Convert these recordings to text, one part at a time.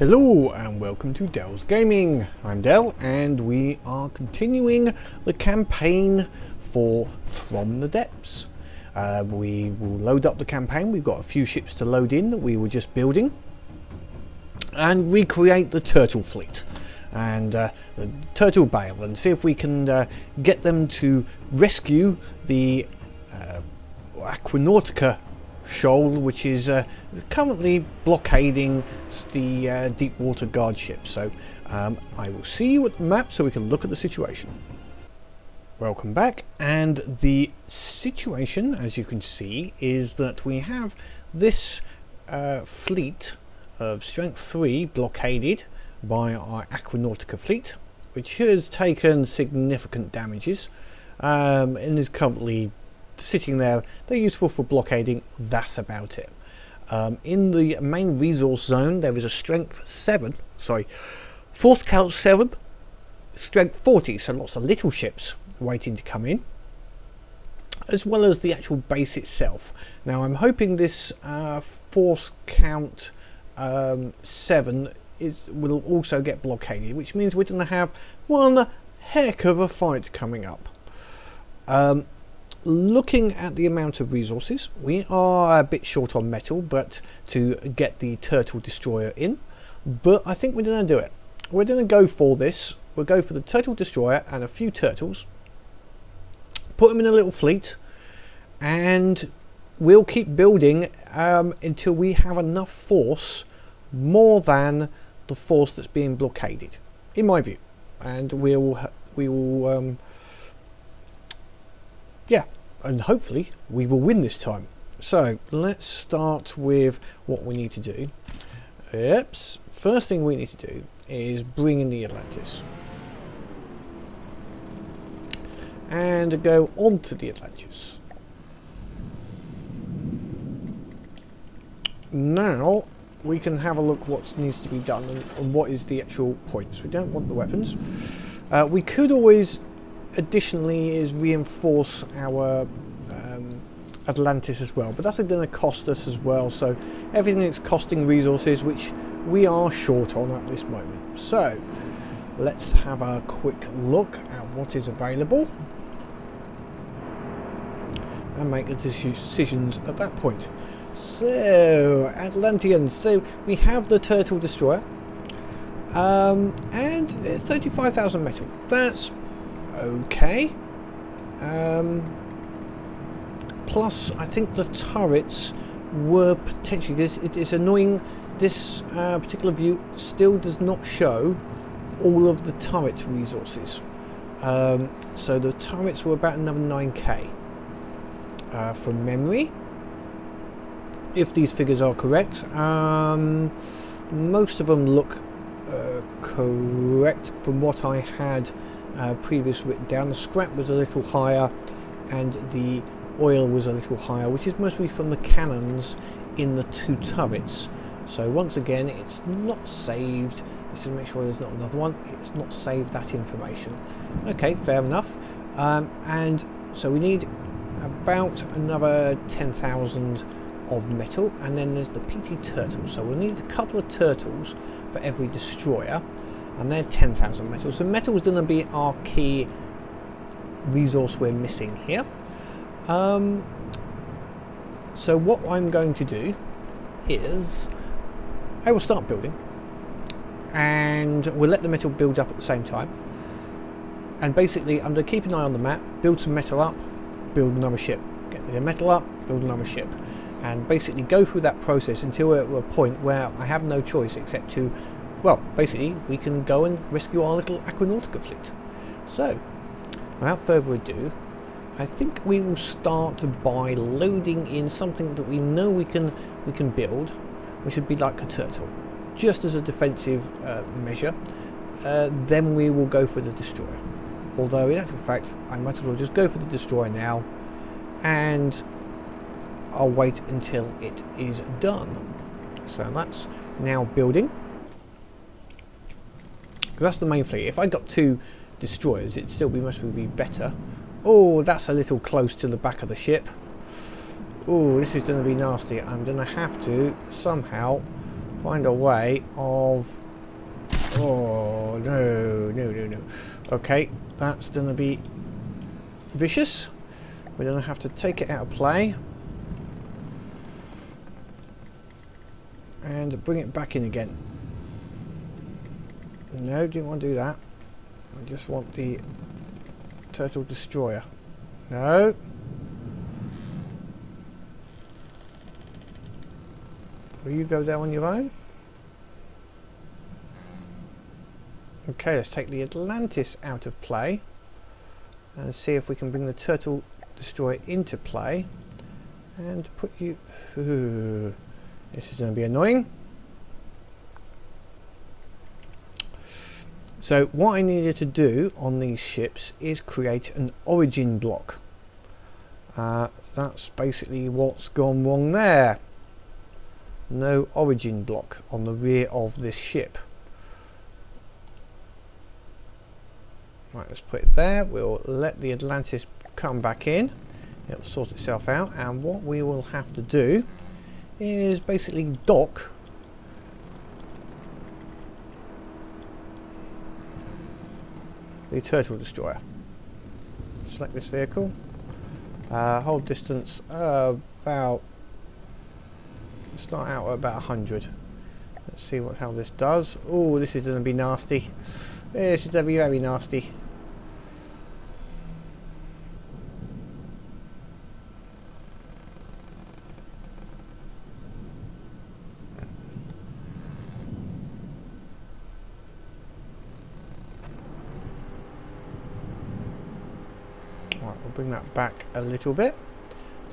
Hello and welcome to Dell's Gaming. I'm Dell and we are continuing the campaign for From the Depths. We will load up the campaign. We've got a few ships to load in that we were just building and recreate the turtle fleet and the turtle bale and see if we can get them to rescue the Aquanautica shoal, which is currently blockading the deep water guard ship. So I will see you at the map so we can look at the situation. Welcome back, and the situation, as you can see, is that we have this fleet of strength 3 blockaded by our Aquanautica fleet, which has taken significant damages and is currently sitting there. They're useful for blockading, that's about it. In the main resource zone there is a strength 7, force count 7, strength 40, so lots of little ships waiting to come in, as well as the actual base itself. Now I'm hoping this force count 7 will also get blockaded, which means we're going to have one heck of a fight coming up. Looking at the amount of resources, we are a bit short on metal but to get the turtle destroyer in, but I think we're going to do it. We're going to go for this. We'll go for the turtle destroyer and a few turtles, put them in a little fleet, and we'll keep building until we have enough force, more than the force that's being blockaded, in my view, and we will yeah, and hopefully we will win this time. So let's start with what we need to do. First thing we need to do is bring in the Atlantis and go onto the Atlantis. Now we can have a look what needs to be done and what is the actual points. We don't want the weapons. We could always additionally reinforce our Atlantis as well, but that's going to cost us as well, so everything is costing resources which we are short on at this moment. So let's have a quick look at what is available and make the decisions at that point. So Atlanteans, so we have the turtle destroyer and 35,000 metal. That's okay. Plus I think the turrets were potentially, it's annoying, this particular view still does not show all of the turret resources. So the turrets were about another 9k from memory, if these figures are correct. Most of them look correct from what I had previous written down. The scrap was a little higher and the oil was a little higher, which is mostly from the cannons in the two turrets. So once again, it's not saved. Let's just make sure there's not another one. It's not saved that information. Okay, fair enough. And so we need about another 10,000 of metal, and then there's the PT turtle. So we'll need a couple of turtles for every destroyer, and they're 10,000 metal. So metal is going to be our key resource we're missing here. So what I'm going to do is I will start building, and we'll let the metal build up at the same time. And basically I'm going to keep an eye on the map, build some metal up, build another ship, get the metal up, build another ship, and basically go through that process until we're at a point where I have no choice except to, well, basically we can go and rescue our little Aquanautica fleet. So without further ado, I think we will start by loading in something that we know we can build, which would be like a turtle, just as a defensive measure. Then we will go for the destroyer, although in actual fact I might as well just go for the destroyer now, and I'll wait until it is done. So that's now building. That's the main fleet. If I got two destroyers, it'd still be must be better. Oh, that's a little close to the back of the ship. Oh, this is going to be nasty. I'm going to have to somehow find a way of... Oh, no. Okay, that's going to be vicious. We're going to have to take it out of play and bring it back in again. No, didn't want to do that. I just want the turtle destroyer. No. Will you go down on your own? Okay, let's take the Atlantis out of play and see if we can bring the turtle destroyer into play and put you... Ooh, this is going to be annoying. So what I needed to do on these ships is create an origin block. That's basically what's gone wrong there. No origin block on the rear of this ship. Right, let's put it there. We'll let the Atlantis come back in. It'll sort itself out, and what we will have to do is basically dock the turtle destroyer. Select this vehicle. Hold distance about... Start out at about 100. Let's see how this does. Oh, this is going to be nasty. This is going to be very nasty. Right, we'll bring that back a little bit.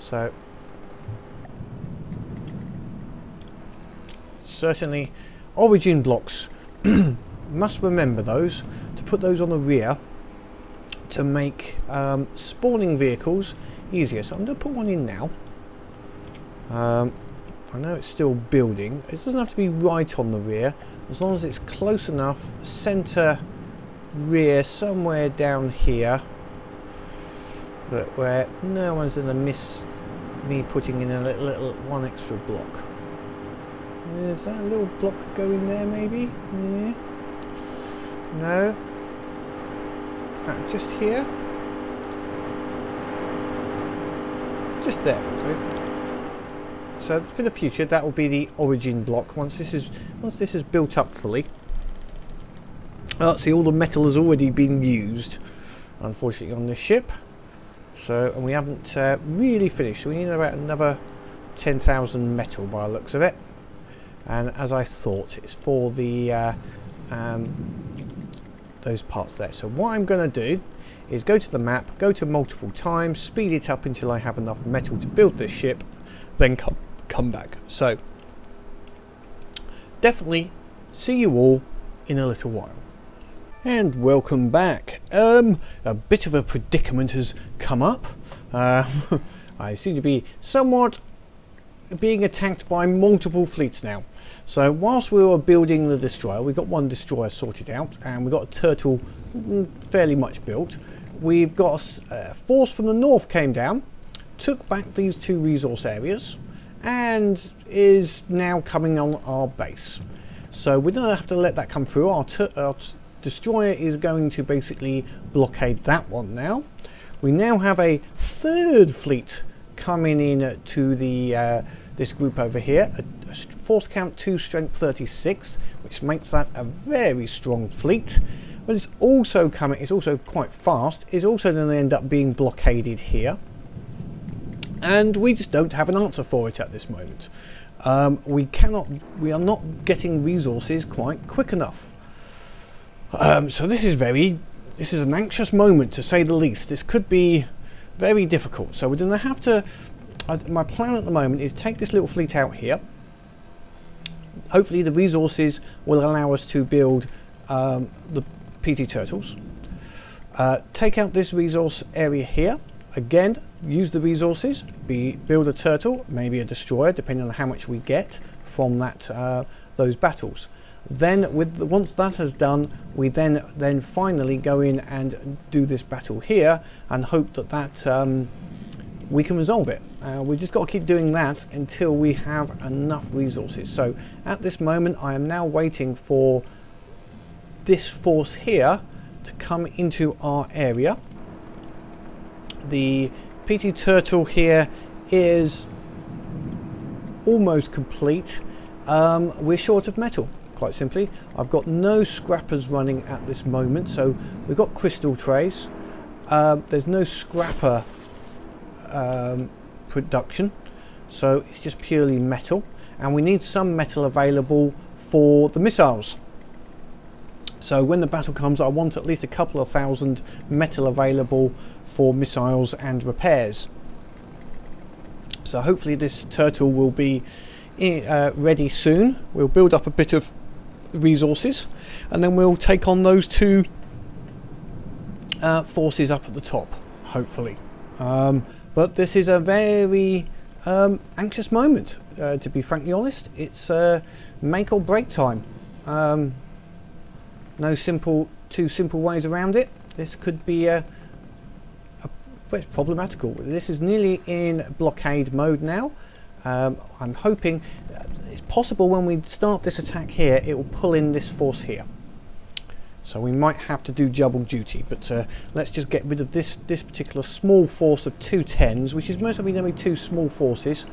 So certainly origin blocks, must remember those, to put those on the rear to make spawning vehicles easier. So I'm going to put one in now. I know it's still building. It doesn't have to be right on the rear, as long as it's close enough. Center rear somewhere down here, but where no one's going to miss me putting in a little one extra block. Is that a little block going there maybe? Yeah. No. Just here. Just there will do. So for the future, that will be the origin block. Once this is built up fully. Oh, see, all the metal has already been used, unfortunately, on this ship. So, and we haven't really finished. So we need about another 10,000 metal by the looks of it. And as I thought, it's for the those parts there. So what I'm going to do is go to the map, go to multiple times, speed it up until I have enough metal to build this ship, then come back. So definitely see you all in a little while. And welcome back. A bit of a predicament has come up. I seem to be somewhat being attacked by multiple fleets now. So whilst we were building the destroyer, we got one destroyer sorted out, and we got a turtle fairly much built. We've got a force from the north came down, took back these two resource areas, and is now coming on our base. So we're going to have to let that come through. Our destroyer is going to basically blockade that one now. We now have a third fleet coming in to the this group over here, a force count 2, strength 36, which makes that a very strong fleet. But it's also coming, it's also quite fast, it's also going to end up being blockaded here. And we just don't have an answer for it at this moment. We are not getting resources quite quick enough. So this is an anxious moment, to say the least. This could be very difficult. So we're going to have to, my plan at the moment is take this little fleet out here. Hopefully the resources will allow us to build the PT Turtles. Take out this resource area here. Again, use the resources, build a turtle, maybe a destroyer, depending on how much we get from that those battles. Then once that has done, we then finally go in and do this battle here and hope that we can resolve it. We've just got to keep doing that until we have enough resources. So at this moment I am now waiting for this force here to come into our area. The PT Turtle here is almost complete. We're short of metal, quite simply. I've got no scrappers running at this moment, so we've got crystal trays. There's no scrapper production, so it's just purely metal, and we need some metal available for the missiles. So when the battle comes, I want at least a couple of thousand metal available for missiles and repairs. So hopefully this turtle will be ready soon. We'll build up a bit of resources, and then we'll take on those two forces up at the top, hopefully. But this is a very anxious moment, to be frankly honest. It's make or break time. No two simple ways around it. This could be it's problematical. This is nearly in blockade mode now. I'm hoping it's possible when we start this attack here, it will pull in this force here. So we might have to do double duty, but let's just get rid of this particular small force of 210s, which is most likely going to be two small forces,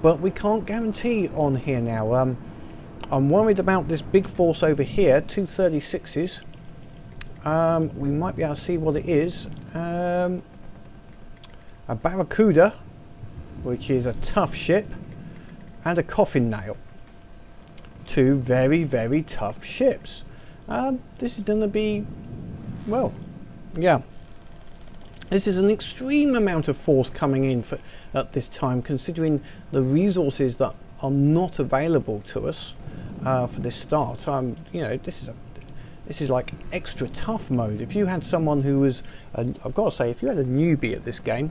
but we can't guarantee on here now. I'm worried about this big force over here, 236s. We might be able to see what it is. A barracuda, which is a tough ship, and a coffin nail. Two very, very tough ships. This is going to be, well, yeah. This is an extreme amount of force coming in at this time, considering the resources that are not available to us for this start. You know, this is like extra tough mode. If you had someone who was, I've got to say, if you had a newbie at this game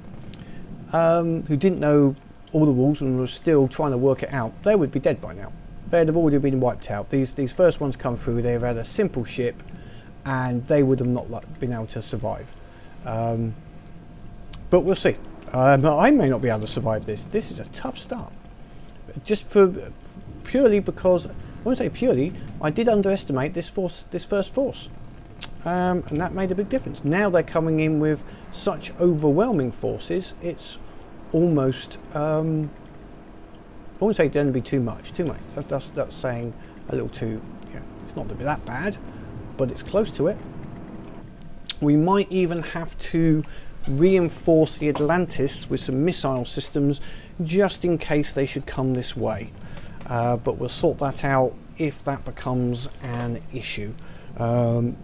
who didn't know all the rules and was still trying to work it out, they would be dead by now. They'd have already been wiped out. These first ones come through, they've had a simple ship and they would have not been able to survive. But we'll see. I may not be able to survive this. This is a tough start. Just purely because, I won't say purely, I did underestimate this first force. And that made a big difference. Now they're coming in with such overwhelming forces, it's almost, I wouldn't say it's going to be too much. That's saying a little too, yeah, it's not going to be that bad, but it's close to it. We might even have to reinforce the Atlantis with some missile systems just in case they should come this way. But we'll sort that out if that becomes an issue.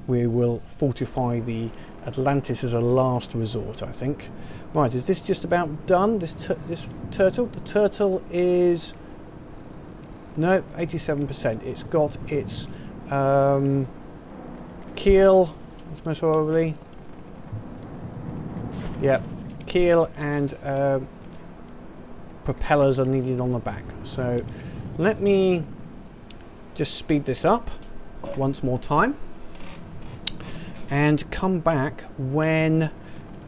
We will fortify the Atlantis as a last resort, I think. Right, is this just about done, this turtle? The turtle is, no, 87%. It's got its keel, it's most probably, yeah, keel and propellers are needed on the back. So let me just speed this up once more time and come back when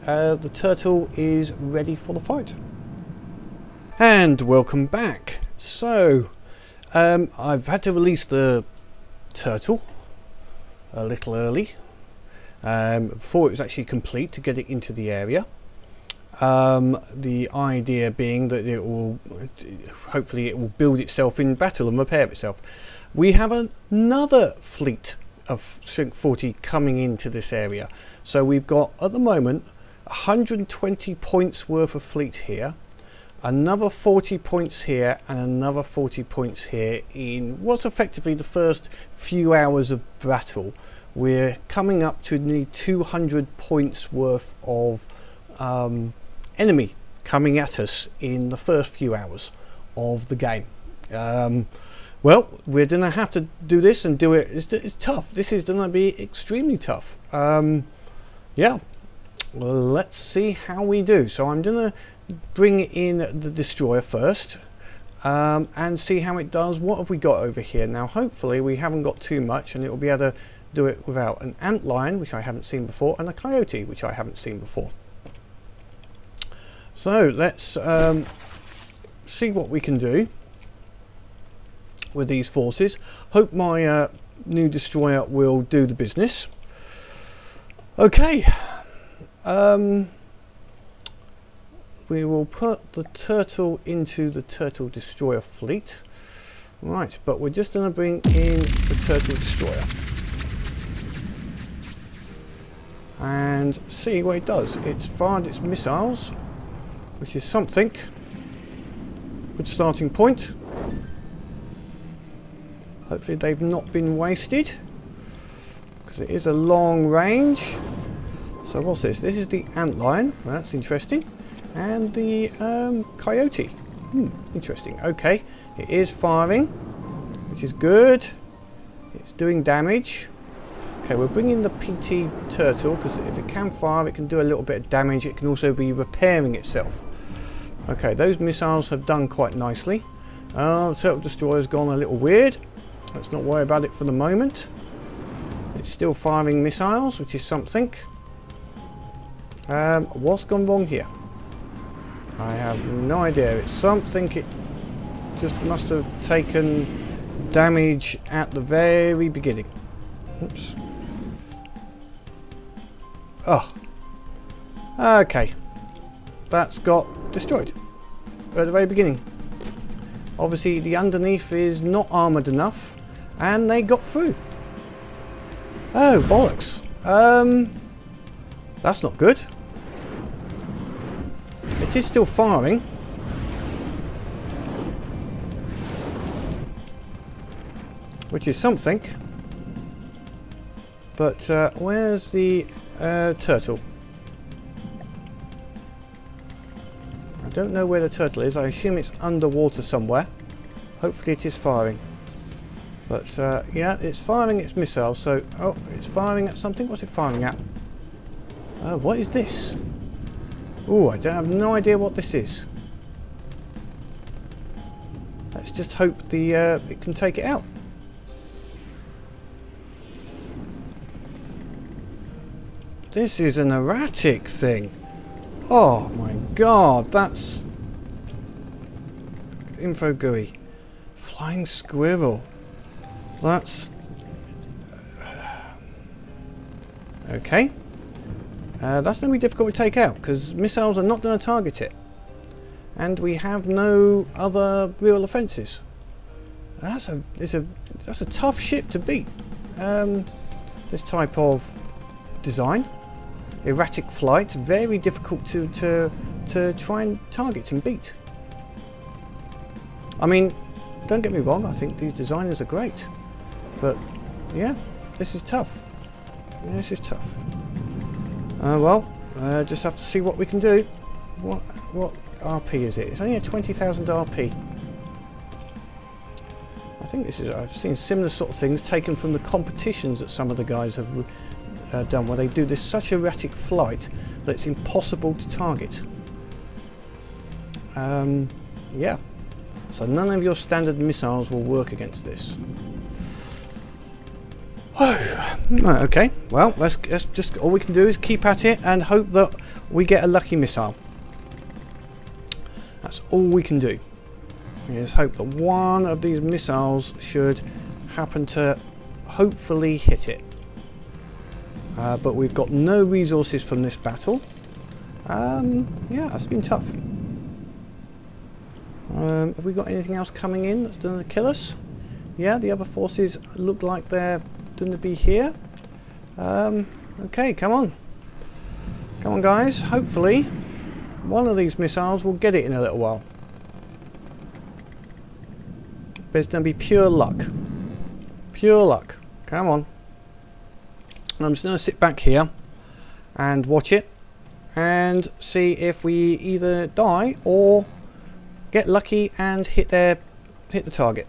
the turtle is ready for the fight. And welcome back. So I've had to release the turtle a little early before it was actually complete, to get it into the area. The idea being that it will, hopefully it will build itself in battle and repair itself. We have another fleet of Shrink 40 coming into this area. So we've got at the moment 120 points worth of fleet here, another 40 points here, and another 40 points here in what's effectively the first few hours of battle. We're coming up to nearly 200 points worth of enemy coming at us in the first few hours of the game. Well, we're going to have to do this and do it. It's tough. This is going to be extremely tough. Yeah. Well, let's see how we do. So I'm going to bring in the destroyer first and see how it does. What have we got over here? Now, hopefully we haven't got too much, and it will be able to do it without an antlion, which I haven't seen before, and a coyote, which I haven't seen before. So let's see what we can do with these forces. Hope my new destroyer will do the business. Okay, we will put the turtle into the turtle destroyer fleet. Right, but we're just going to bring in the turtle destroyer and see what it does. It's fired its missiles, which is something. Good starting point. Hopefully they've not been wasted, because it is a long range. So what's this? This is the antlion. That's interesting. And the coyote. Interesting. Okay, it is firing, which is good. It's doing damage. Okay, we're bringing the PT turtle, because if it can fire, it can do a little bit of damage. It can also be repairing itself. Okay, those missiles have done quite nicely. The turtle destroyer's gone a little weird. Let's not worry about it for the moment. It's still firing missiles, which is something. What's gone wrong here? I have no idea. It's something. It just must have taken damage at the very beginning. Oops. Oh. Okay. That's got destroyed at the very beginning. Obviously the underneath is not armoured enough, and they got through. Oh, bollocks. That's not good. It is still firing. Which is something. But where's the turtle? I don't know where the turtle is. I assume it's underwater somewhere. Hopefully it is firing. But yeah, it's firing its missile. So, oh, it's firing at something. What's it firing at? What is this? Oh, I have no idea what this is. Let's just hope the it can take it out. This is an erratic thing. Oh my god, that's info GUI. Flying squirrel. That's okay. That's going to be difficult to take out, because missiles are not going to target it, and we have no other real offences. That's a tough ship to beat. This type of design. Erratic flight, very difficult to try and target and beat. I mean, don't get me wrong, I think these designers are great, but yeah, this is tough. This is tough. Well, just have to see what we can do. What RP is it? It's only a 20,000 RP. I think this is. I've seen similar sort of things taken from the competitions that some of the guys have done, where they do this such erratic flight that it's impossible to target. Yeah, so none of your standard missiles will work against this. Okay, well, let's just, all we can do is keep at it and hope that we get a lucky missile. That's all we can do, is hope that one of these missiles should happen to hopefully hit it. But we've got no resources from this battle. Yeah, it's been tough. Have we got anything else coming in that's going to kill us? Yeah, the other forces look like they're going to be here. Okay, come on. Come on, guys. Hopefully, one of these missiles will get it in a little while. But it's going to be pure luck. Pure luck. Come on. I'm just going to sit back here and watch it and see if we either die or get lucky and hit the target.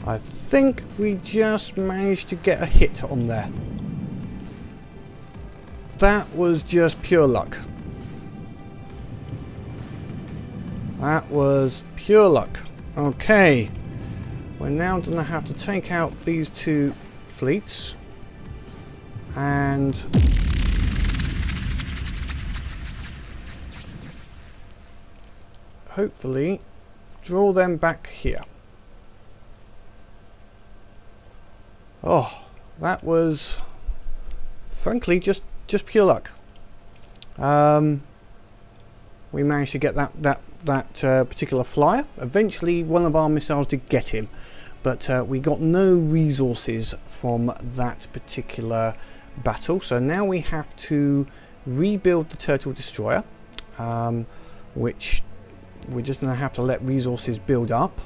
I think we just managed to get a hit on there. That was just pure luck. That was pure luck. Okay, we're now going to have to take out these two fleets and hopefully draw them back here. Oh, that was frankly just pure luck. We managed to get that particular flyer. Eventually one of our missiles did get him, but we got no resources from that particular battle. So now we have to rebuild the turtle destroyer, which we're just going to have to let resources build up,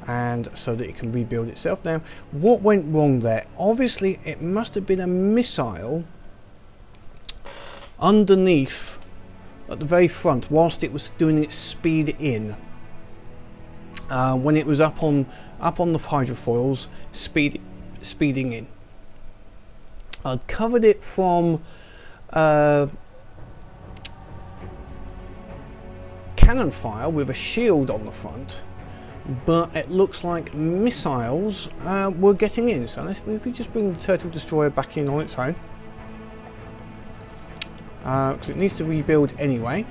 and so that it can rebuild itself. Now, what went wrong there? Obviously it must have been a missile underneath at the very front whilst it was doing its speed in. When it was up on the hydrofoils, speeding in. I'd covered it from cannon fire with a shield on the front, but it looks like missiles were getting in. So if we just bring the turtle destroyer back in on its own, because it needs to rebuild anyway.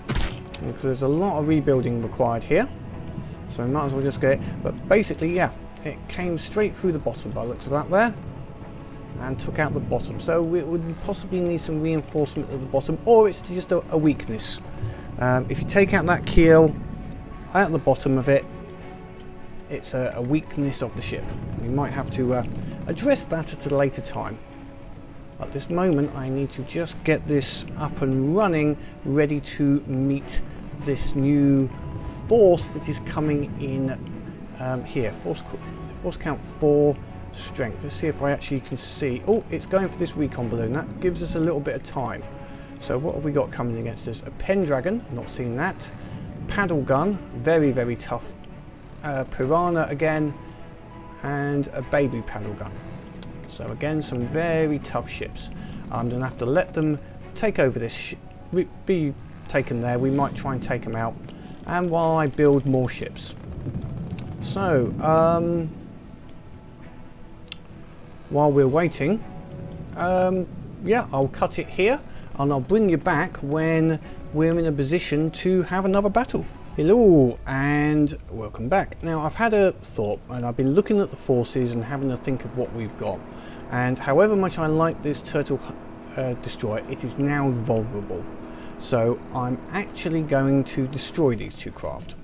Because there's a lot of rebuilding required here, so I might as well just get it. But basically, yeah, it came straight through the bottom by the looks of that there, and took out the bottom. So it would possibly need some reinforcement at the bottom, or it's just a weakness. If you take out that keel out the bottom of it, it's a weakness of the ship. We might have to address that at a later time. At this moment I need to just get this up and running, ready to meet this new force that is coming in here. Force count 4, strength. Let's see if I actually can see. Oh, it's going for this recon balloon. That gives us a little bit of time. So what have we got coming against us? A Pendragon, not seen that. Paddle gun, very, very tough. Piranha again, and a baby paddle gun. So again, some very tough ships. I'm going to have to let them take over this, be taken there. We might try and take them out, and while I build more ships. So while we're waiting, yeah, I'll cut it here, and I'll bring you back when we're in a position to have another battle. Hello and welcome back. Now I've had a thought, and I've been looking at the forces and having a think of what we've got, and however much I like this turtle destroyer, it is now vulnerable. So I'm actually going to destroy these two craft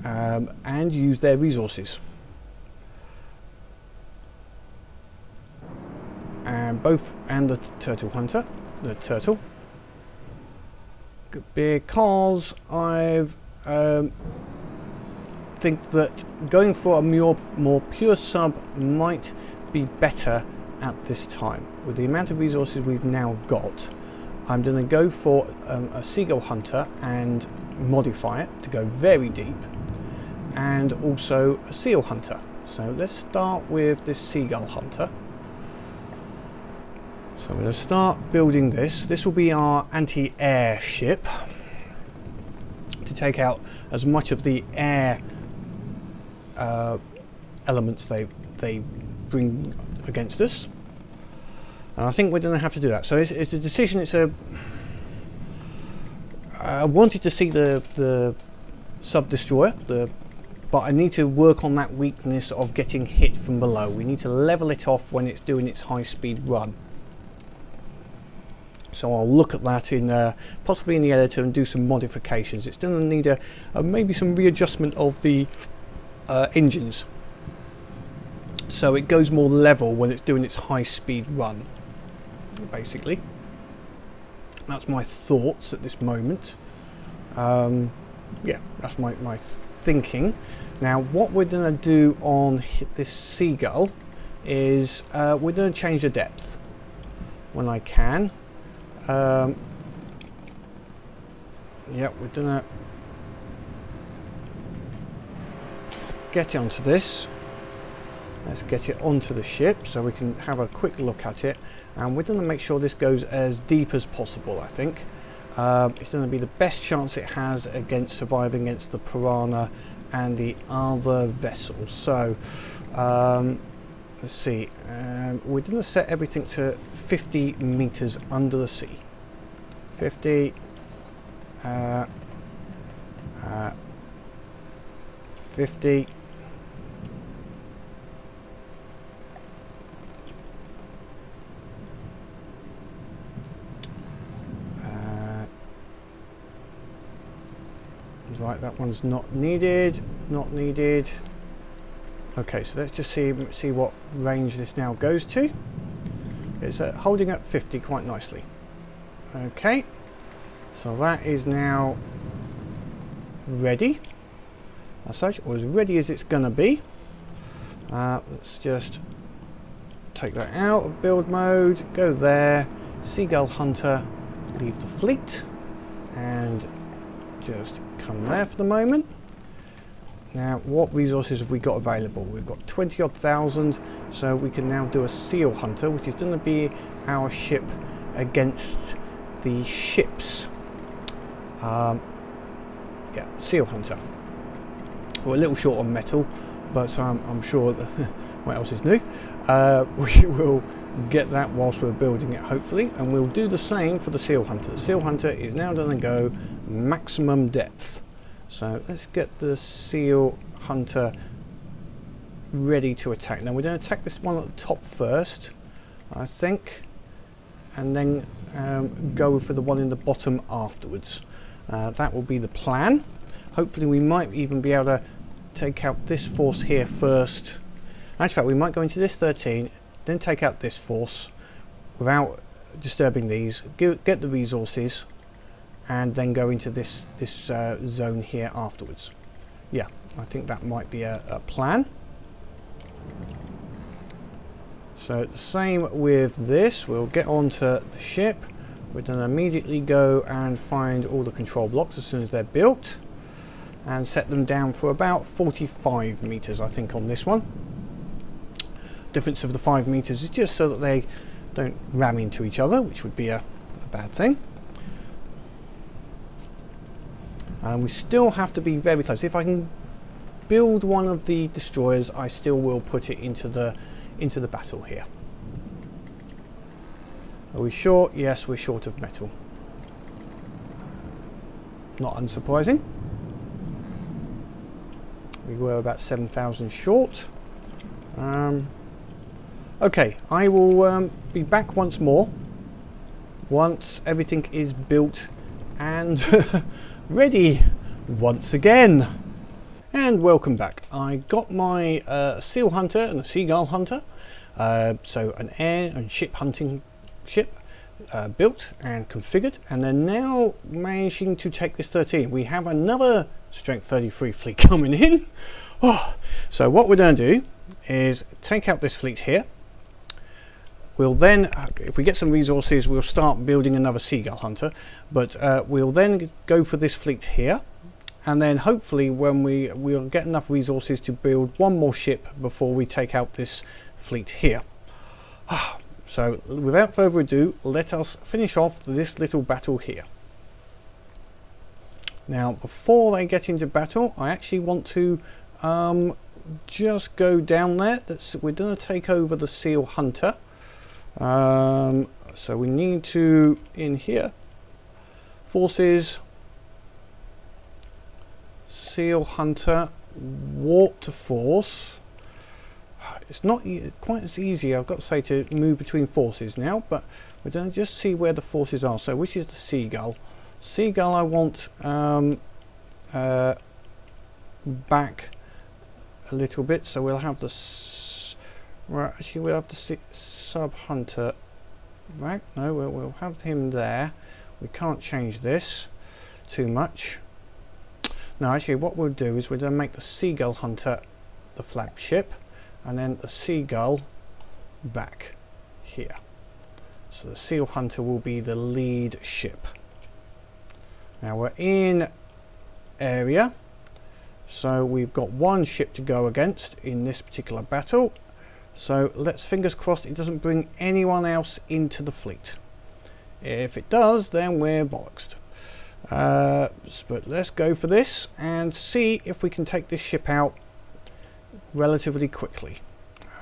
and use their resources. And the turtle hunter, the turtle, because I've think that going for a more pure sub might be better at this time. With the amount of resources we've now got, I'm going to go for a seagull hunter and modify it to go very deep, and also a seal hunter. So let's start with this seagull hunter. So I'm going to start building this. This will be our anti-air ship to take out as much of the air elements they bring against us. And I think we're going to have to do that. So it's a decision. I wanted to see the sub-destroyer, but I need to work on that weakness of getting hit from below. We need to level it off when it's doing its high-speed run. So I'll look at that in possibly in the editor and do some modifications. It's going to need maybe some readjustment of the engines, so it goes more level when it's doing its high-speed run. Basically, that's my thoughts at this moment. Yeah, that's my thinking. Now, what we're going to do on this seagull is we're going to change the depth when I can. Yeah, we're gonna get onto this, Let's get it onto the ship so we can have a quick look at it, and we're going to make sure this goes as deep as possible. I think it's going to be the best chance it has against surviving against the piranha and the other vessels. So let's see, we're going to set everything to 50 meters under the sea. 50 50 right, that one's not needed, not needed. Okay, so let's just see what range this now goes to. It's holding at 50 quite nicely. Okay, so that is now ready as such, or as ready as it's gonna be. Let's just take that out of build mode, go there, Seagull Hunter, leave the fleet, and just come there for the moment. Now, what resources have we got available? We've got 20 odd thousand, so we can now do a Seal Hunter, which is going to be our ship against the ships. Yeah, Seal Hunter. We're a little short on metal, but I'm sure that what else is new? We will get that whilst we're building it, hopefully, and we'll do the same for the Seal Hunter. The Seal Hunter is now going to go maximum depth. So let's get the Seal Hunter ready to attack. Now we're going to attack this one at the top first, I think, and then go for the one in the bottom afterwards. That will be the plan. Hopefully we might even be able to take out this force here first. In fact, we might go into this 13, then take out this force without disturbing these, get the resources, and then go into this zone here afterwards. Yeah, I think that might be a plan. So the same with this, we'll get onto the ship. We're going to immediately go and find all the control blocks as soon as they're built, and set them down for about 45 meters, I think, on this one. Difference of the 5 meters is just so that they don't ram into each other, which would be a bad thing. And we still have to be very close. If I can build one of the destroyers, I still will put it into the battle here. Are we short? Yes, we're short of metal. Not unsurprising. We were about 7,000 short. Okay, I will be back once more once everything is built and ready once again. And welcome back. I got my Seal Hunter and a Seagull Hunter, so an air and ship hunting ship built and configured, and they're now managing to take this 13. We have another Strength 33 fleet coming in. So what we're going to do is take out this fleet here. We'll then, if we get some resources, we'll start building another Seagull Hunter, but we'll then go for this fleet here, and then hopefully when we'll get enough resources to build one more ship before we take out this fleet here. So without further ado, let us finish off this little battle here. Now, before they get into battle, I actually want to just go down there. We're going to take over the Seal Hunter. So we need to, in here, forces, Seal Hunter, warp to force. It's not quite as easy, I've got to say, to move between forces now, but we're going to just see where the forces are. So which is the Seagull? Seagull I want back a little bit, so we'll have the right, actually we'll have the Sub Hunter back. No, we'll have him there. We can't change this too much. No, actually what we'll do is we're going to make the Seagull Hunter the flagship, and then the Seagull back here. So the Seal Hunter will be the lead ship. Now we're in area, so we've got one ship to go against in this particular battle, So let's fingers crossed it doesn't bring anyone else into the fleet. If it does, then we're bollocksed. But let's go for this and see if we can take this ship out relatively quickly.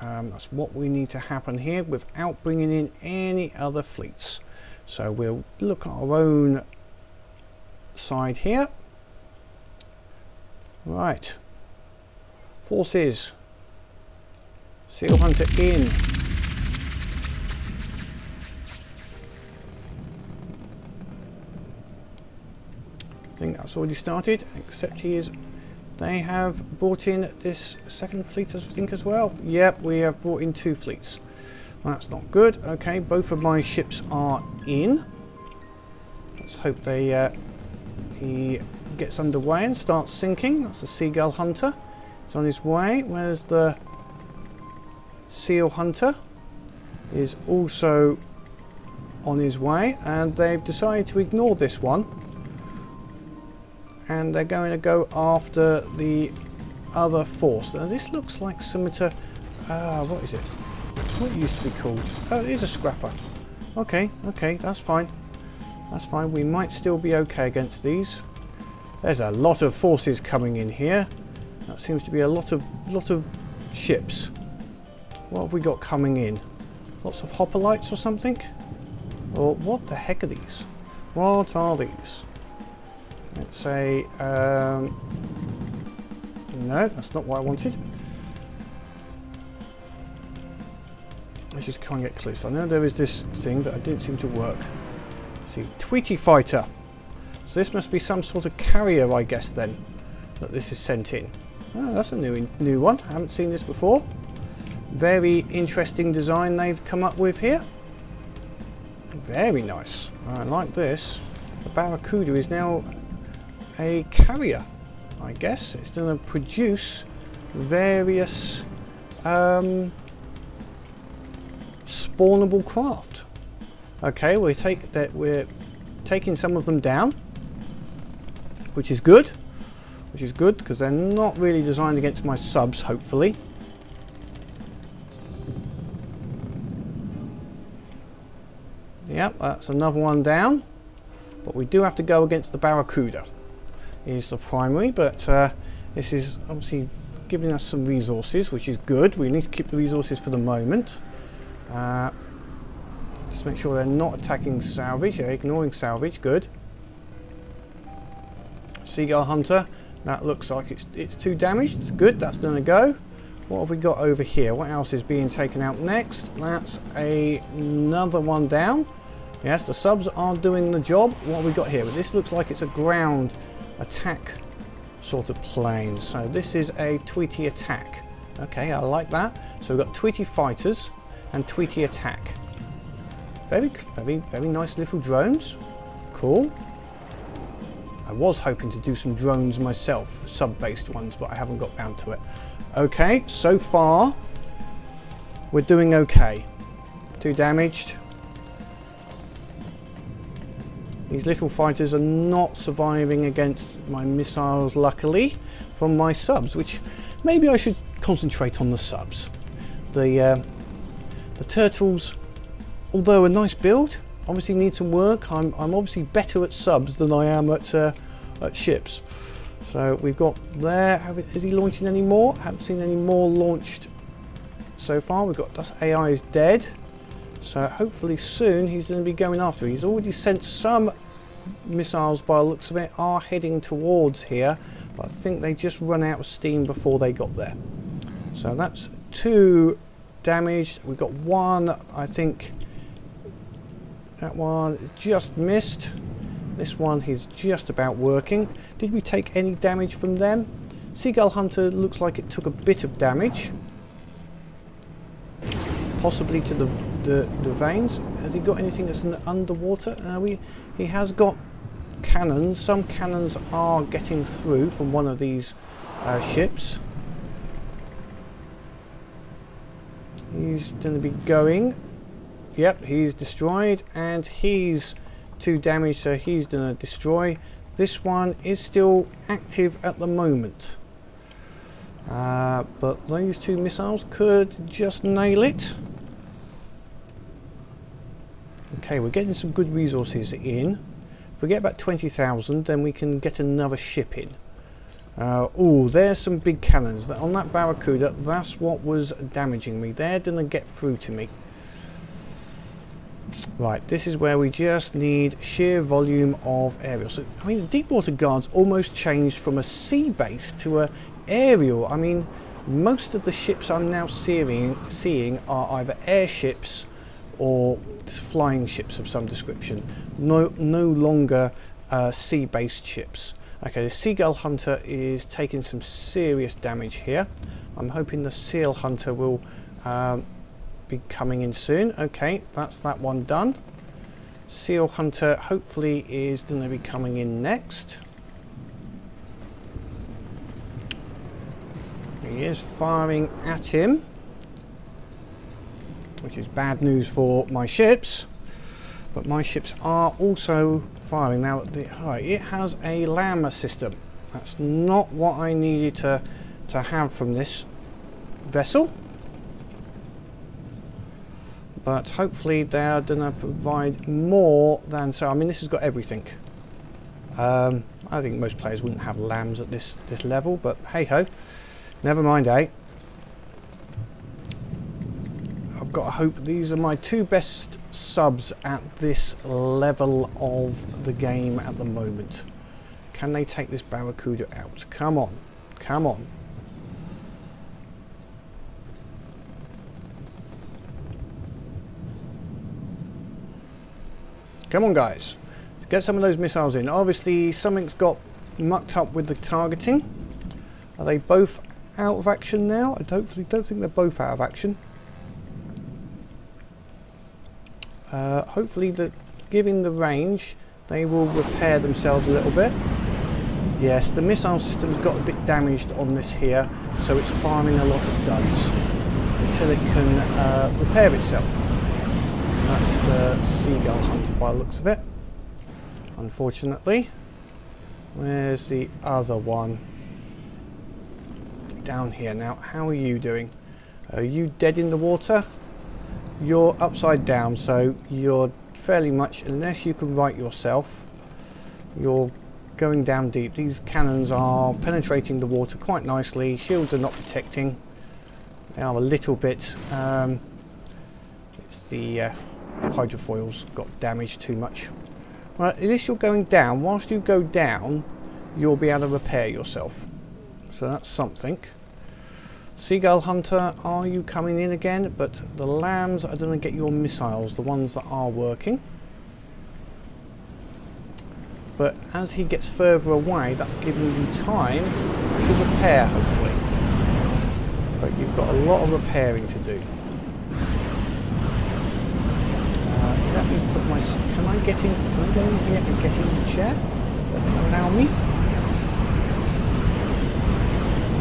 That's what we need to happen here without bringing in any other fleets. So we'll look at our own side here. Right. Forces. Seal Hunter in. I think that's already started, except they have brought in this second fleet, I think, as well. Yep, we have brought in 2 fleets. That's not good. Okay, both of my ships are in. Let's hope he gets underway and starts sinking. That's the Seagull Hunter. He's on his way. Where's the Seal Hunter? Is also on his way, and they've decided to ignore this one. And they're going to go after the other force. Now this looks like scimitar. What is it? What it used to be called? Oh, it is a scrapper. Okay, that's fine. That's fine. We might still be okay against these. There's a lot of forces coming in here. That seems to be a lot of ships. What have we got coming in? Lots of hoplites or something? Or what the heck are these? What are these? Let's say, no, that's not what I wanted. Let's just try and get close. I know there is this thing, but it didn't seem to work. Let's see, Tweety Fighter. So this must be some sort of carrier, I guess, then, that this is sent in. Oh, that's a new one. I haven't seen this before. Very interesting design they've come up with here. Very nice. I like this. The Barracuda is now a carrier, I guess. It's going to produce various spawnable craft. Okay, we're taking some of them down, which is good. Because they're not really designed against my subs, hopefully. Yep, that's another one down. But we do have to go against the Barracuda. Is the primary, but this is obviously giving us some resources, which is good. We need to keep the resources for the moment. Just make sure they're not attacking salvage. They're ignoring salvage. Good. Seagull Hunter. That looks like it's 2 damaged. It's good. That's going to go. What have we got over here? What else is being taken out next? That's another one down. Yes, the subs are doing the job. What have we got here? This looks like it's a ground attack sort of plane. So this is a Tweety attack. Okay, I like that. So we've got Tweety fighters and Tweety attack. Very nice little drones. Cool. I was hoping to do some drones myself, sub-based ones, but I haven't got round to it. Okay, so far we're doing okay. 2 damaged. These little fighters are not surviving against my missiles, luckily, from my subs, which maybe I should concentrate on the subs. The turtles, although a nice build, obviously need some work. I'm obviously better at subs than I am at ships. So we've got there. Is he launching any more? I haven't seen any more launched so far. We've got das AI is dead. So hopefully soon he's going to be going after. He's already sent some missiles, by the looks of it, are heading towards here. But I think they just run out of steam before they got there. So that's 2 damaged. We've got 1, I think. That one just missed. This one is just about working. Did we take any damage from them? Seagull Hunter looks like it took a bit of damage. Possibly to the veins. Has he got anything that's in the underwater? He has got cannons. Some cannons are getting through from one of these ships. He's going to be going. Yep, he's destroyed, and he's 2 damage, so he's going to destroy. This one is still active at the moment. But those two missiles could just nail it. Okay, we're getting some good resources in. If we get about 20,000, then we can get another ship in. Oh, there's some big cannons. On that barracuda, that's what was damaging me. They're going to get through to me. Right, this is where we just need sheer volume of aerial. So, I mean, the Deepwater Guard's almost changed from a sea base to a aerial. I mean, most of the ships I'm now seeing are either airships or flying ships of some description. No longer sea-based ships. Okay, the Seagull Hunter is taking some serious damage here. I'm hoping the Seal Hunter will be coming in soon. Okay, that's that one done. Seal Hunter hopefully is going to be coming in next. He is firing at him, which is bad news for my ships, but my ships are also firing. Now it has a LAM system. That's not what I needed to have from this vessel, but hopefully they're going to provide more than so. I mean, this has got everything. I think most players wouldn't have LAMs at this level, but hey ho, never mind, eh? I've got to hope these are my two best subs at this level of the game at the moment. Can they take this barracuda out? Come on, come on. Come on, guys. Get some of those missiles in. Obviously, something's got mucked up with the targeting. Are they both out of action now? I don't think they're both out of action. Hopefully, given the range, they will repair themselves a little bit. Yes, the missile system's got a bit damaged on this here, so it's firing a lot of duds until it can repair itself. And that's the Seagull Hunter by the looks of it, unfortunately. Where's the other one? Down here now. How are you doing? Are you dead in the water? You're upside down, so you're fairly much, unless you can right yourself, you're going down deep. These cannons are penetrating the water quite nicely. Shields are not protecting. They are a little bit, it's the hydrofoils got damaged too much. Right, at least you're going down. Whilst you go down, you'll be able to repair yourself. So that's something. Seagull Hunter, are you coming in again? But the LAMs are going to get your missiles, the ones that are working. But as he gets further away, that's giving you time to repair, hopefully. But you've got a lot of repairing to do. Let me put my... Can I get in? Can I go in here and get in the chair? Allow me?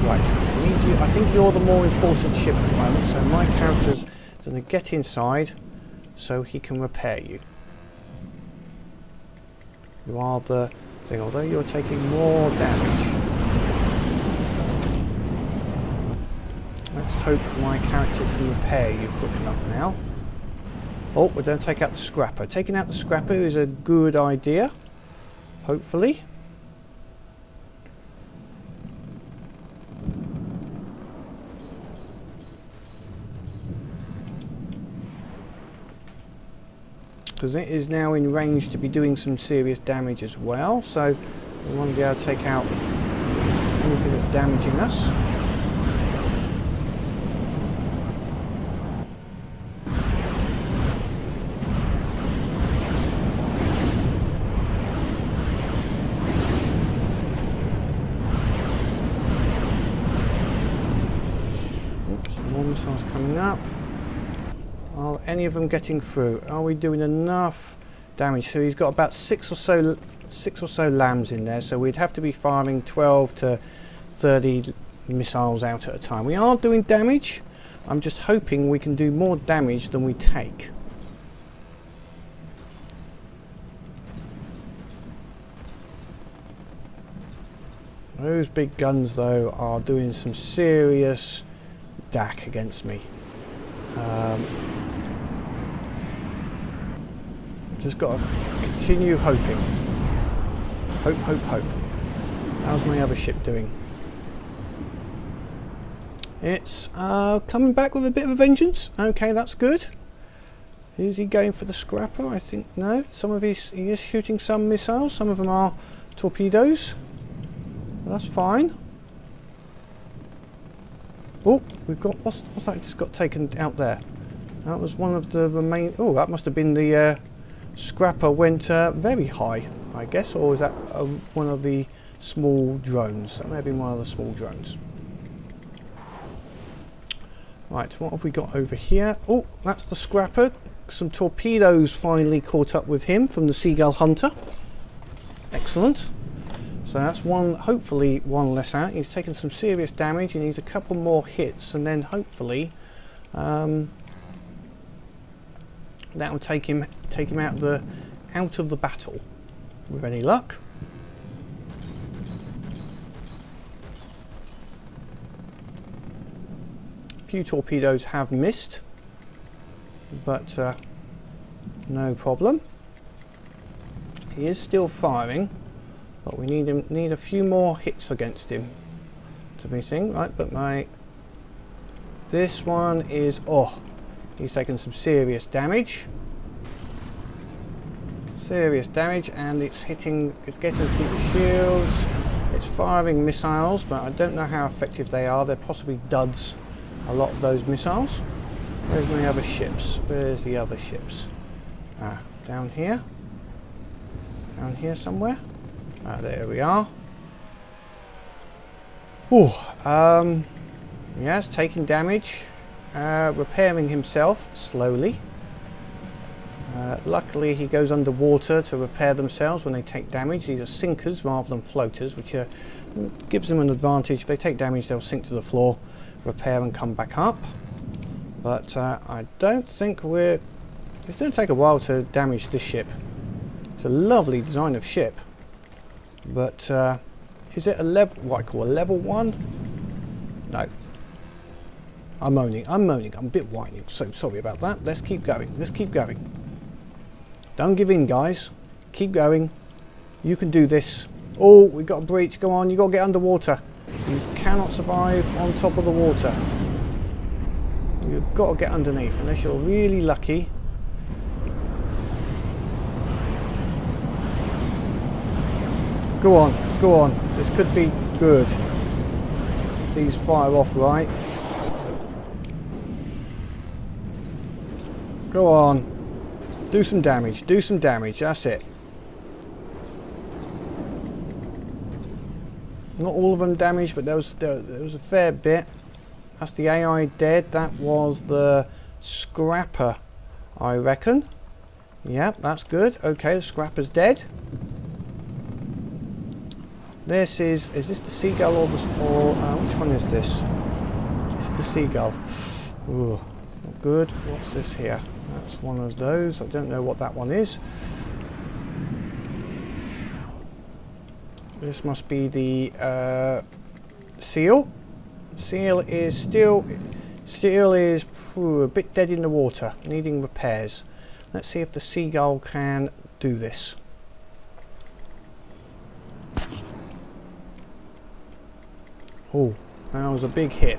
Right, I need you. I think you're the more important ship at the moment, so my character's going to get inside so he can repair you. You are the thing, although you're taking more damage. Let's hope my character can repair you quick enough now. Oh, we're going to take out the scrapper. Taking out the scrapper is a good idea, hopefully. Because it is now in range to be doing some serious damage as well, so we want to be able to take out anything that's damaging us. Oops, more missiles coming up. Are any of them getting through? Are we doing enough damage? So he's got about six or so LAMs in there, so we'd have to be firing 12 to 30 missiles out at a time. We are doing damage. I'm just hoping we can do more damage than we take. Those big guns though are doing some serious dack against me. Just got to continue hoping. Hope, hope, hope. How's my other ship doing? It's coming back with a bit of a vengeance. Okay, that's good. Is he going for the scrapper? I think no. Some of he is shooting some missiles. Some of them are torpedoes. That's fine. Oh, we've got what's that just got taken out there? That was one of the remain. Oh, that must have been the scrapper went very high, I guess, or is that one of the small drones? That may have been one of the small drones. Right, what have we got over here? Oh, that's the scrapper. Some torpedoes finally caught up with him from the Seagull Hunter. Excellent. So that's one, hopefully one less out. He's taken some serious damage. He needs a couple more hits, and then hopefully that will take him out of the battle with any luck. A few torpedoes have missed, but no problem. He is still firing, but we need a few more hits against him to be thing. Right, but this one is he's taken some serious damage. Serious damage, and it's getting through the shields. It's firing missiles, but I don't know how effective they are. They're possibly duds, a lot of those missiles. Where's my other ships? Where's the other ships? Down here? Down here somewhere? There we are. Yes, taking damage. Repairing himself slowly. Luckily he goes underwater to repair themselves when they take damage. These are sinkers rather than floaters, which gives them an advantage. If they take damage, they'll sink to the floor, repair and come back up. But I don't think it's going to take a while to damage this ship. It's a lovely design of ship, but is it what I call a level 1? No. I'm moaning, I'm a bit whining, so sorry about that. Let's keep going, Don't give in, guys. Keep going. You can do this. Oh, we've got a breach, go on, you've got to get underwater. You cannot survive on top of the water. You've got to get underneath, unless you're really lucky. Go on, this could be good. These fire off right. Go on, do some damage, that's it. Not all of them damaged, but there was a fair bit. That's the AI dead. That was the scrapper, I reckon. Yep, that's good. Okay, the scrapper's dead. This is this the Seagull or which one is this? This is the Seagull. Ooh, not good. What's this here? That's one of those. I don't know what that one is. This must be the seal. Seal is a bit dead in the water, needing repairs. Let's see if the Seagull can do this. Oh, that was a big hit.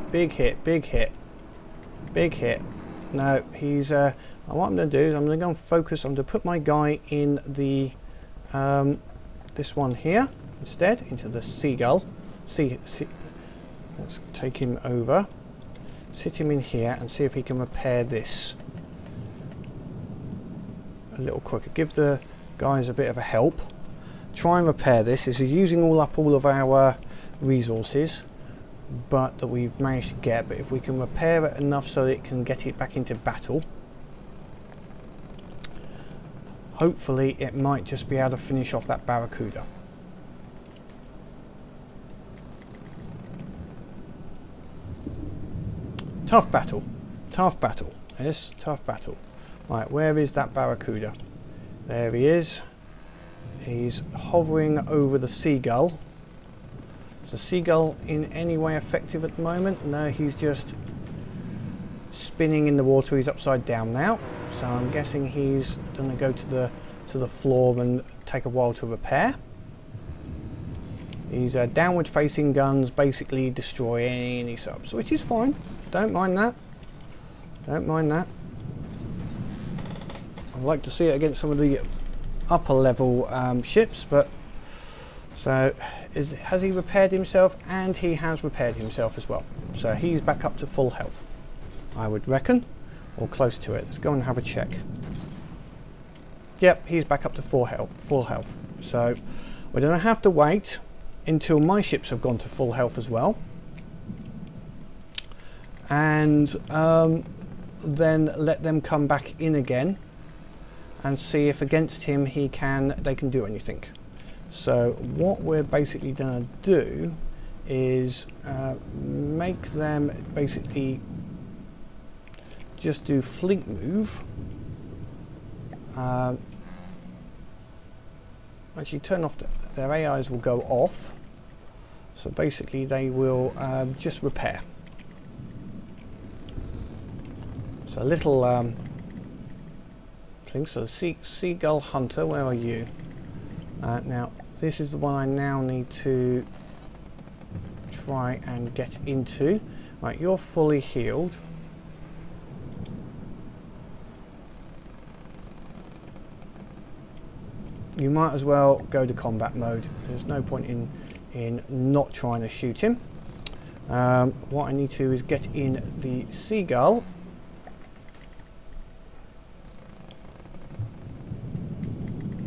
No, he's what I'm going to do is I'm going to go and focus. I'm going to put my guy in the this one here instead, into the Seagull. Let's take him over, sit him in here, and see if he can repair this a little quicker. Give the guys a bit of a help. Try and repair this. This is using all of our resources, but that we've managed to get. But if we can repair it enough so that it can get it back into battle, hopefully it might just be able to finish off that barracuda. Tough battle. Yes, tough battle. Right, where is that barracuda? There he is. He's hovering over the Seagull. Is the seagull in any way effective at the moment? No, he's just spinning in the water. He's upside down now, so I'm guessing he's going to go to the floor and take a while to repair. These downward facing guns basically destroy any subs, which is fine. Don't mind that. Don't mind that. I'd like to see it against some of the upper level ships, but so has he repaired himself? And he has repaired himself as well. So he's back up to full health, I would reckon, or close to it. Let's go and have a check. Yep, he's back up to full health. So we're going to have to wait until my ships have gone to full health as well, and then let them come back in again and see if against him they can do anything. So what we're basically going to do is make them basically just do fleet move. Actually turn off their AIs will go off, so basically they will just repair. So a little thing. So Seagull Hunter, where are you? Now this is the one I now need to try and get into. Right, you're fully healed. You might as well go to combat mode. There's no point in not trying to shoot him. What I need to is get in the Seagull.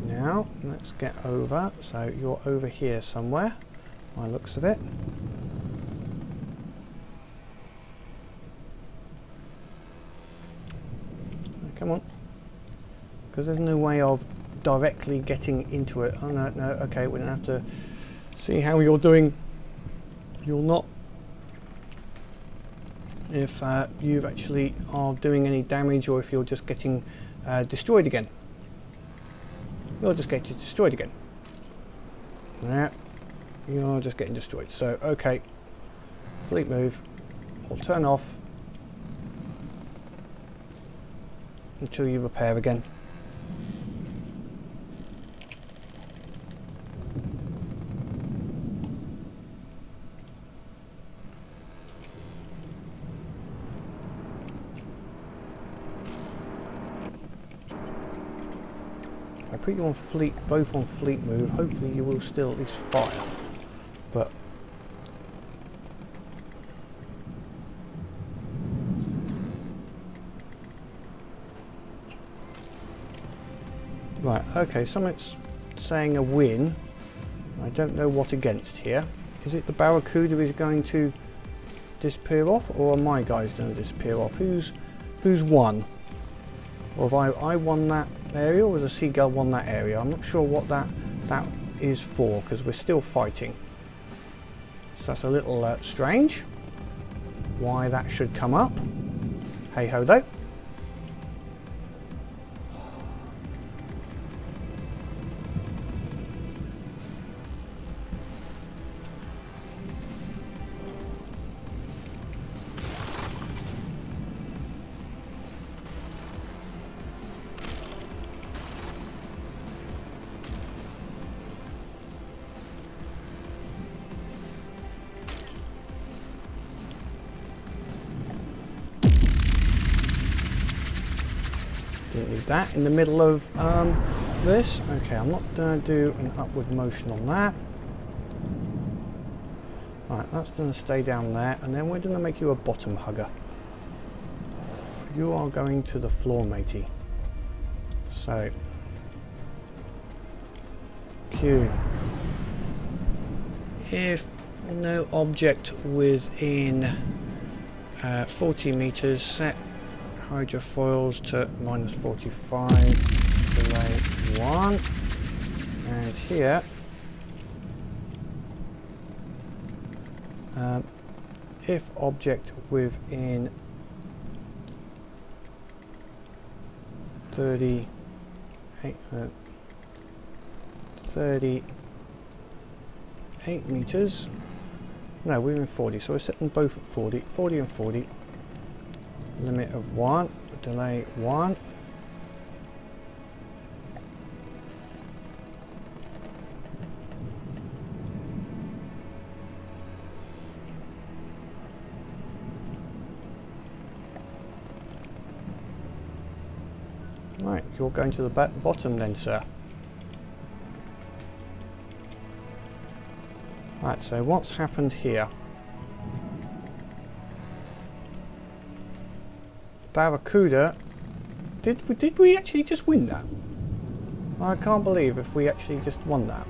Now, let's get over. So you're over here somewhere, by the looks of it. Come on. Because there's no way of directly getting into it. Oh no, no, okay, we're gonna have to see how you're doing. You're not. If you actually are doing any damage, or if you're just getting destroyed again. You're just getting destroyed again. Yeah, you're just getting destroyed. So, okay, fleet move. We'll turn off until you repair again. I put you on fleet, both on fleet move. Hopefully you will still at least fire. But right, okay, something's saying a win. I don't know what against here. Is it the Barracuda is going to disappear off, or are my guys going to disappear off? Who's won? Or have I won that area, or has the Seagull won that area? I'm not sure what that is for, because we're still fighting. So that's a little strange. Why that should come up. Hey ho though. Didn't need that in the middle of this. Okay, I'm not going to do an upward motion on that. Right, that's going to stay down there, and then we're going to make you a bottom hugger. You are going to the floor, matey. So, Q. If no object within 40 meters, set hydrofoils to -45, delay 1, and here if object within 38 meters, No, we're in 40, so we're setting both at 40. 40 and 40. Limit of 1. Delay 1. Right, you're going to the bottom then, sir. Right, so what's happened here? Barracuda. Did we actually just win that? I can't believe if we actually just won that.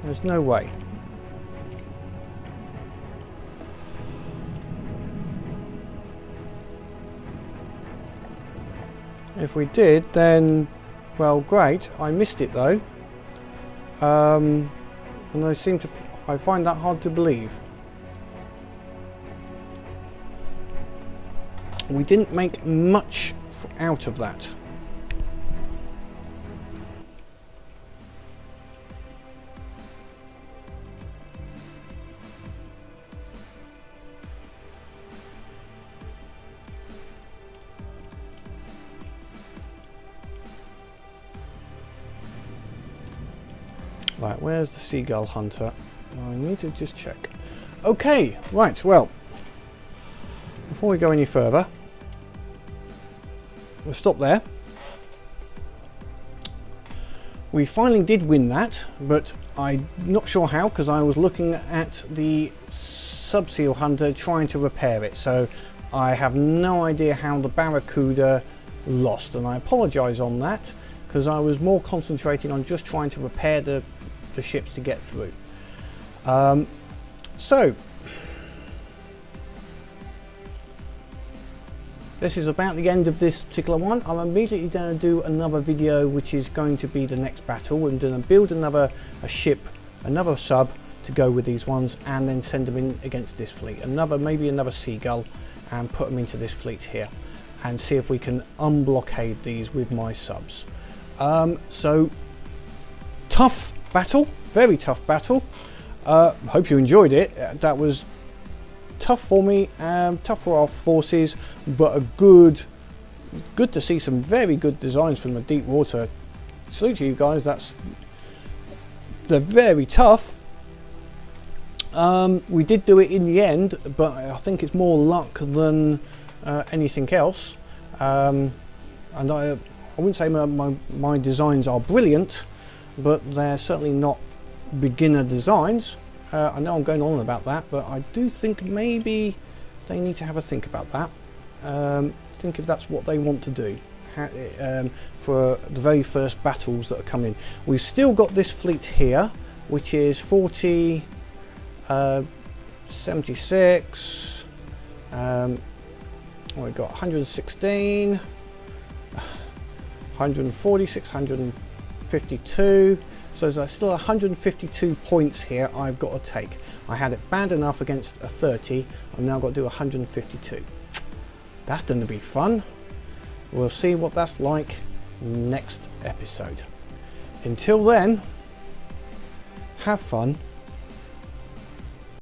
There's no way. If we did, then, well, great. I missed it though, and I find that hard to believe. We didn't make much out of that. Right, where's the seagull hunter? I need to just check. Okay, right, well, before we go any further, we'll stop there. We finally did win that, but I'm not sure how, because I was looking at the subsea hunter trying to repair it, so I have no idea how the Barracuda lost, and I apologise on that, because I was more concentrating on just trying to repair the ships to get through. So this is about the end of this particular one. I'm immediately going to do another video, which is going to be the next battle. I'm going to build a ship, another sub to go with these ones, and then send them in against this fleet. Maybe another seagull, and put them into this fleet here, and see if we can unblockade these with my subs. So tough battle, very tough battle. Hope you enjoyed it. That was tough for me, tough for our forces, but good to see some very good designs from the deep water. Salute to you guys. They're very tough. We did do it in the end, but I think it's more luck than anything else. And I wouldn't say my designs are brilliant, but they're certainly not beginner designs. I know I'm going on about that, but I do think maybe they need to have a think about that. Think if that's what they want to do for the very first battles that are coming in. We've still got this fleet here, which is 40, 76, we've got 116, 146, 152. So there's still 152 points here I've got to take. I had it bad enough against a 30. I've now got to do 152. That's going to be fun. We'll see what that's like next episode. Until then, have fun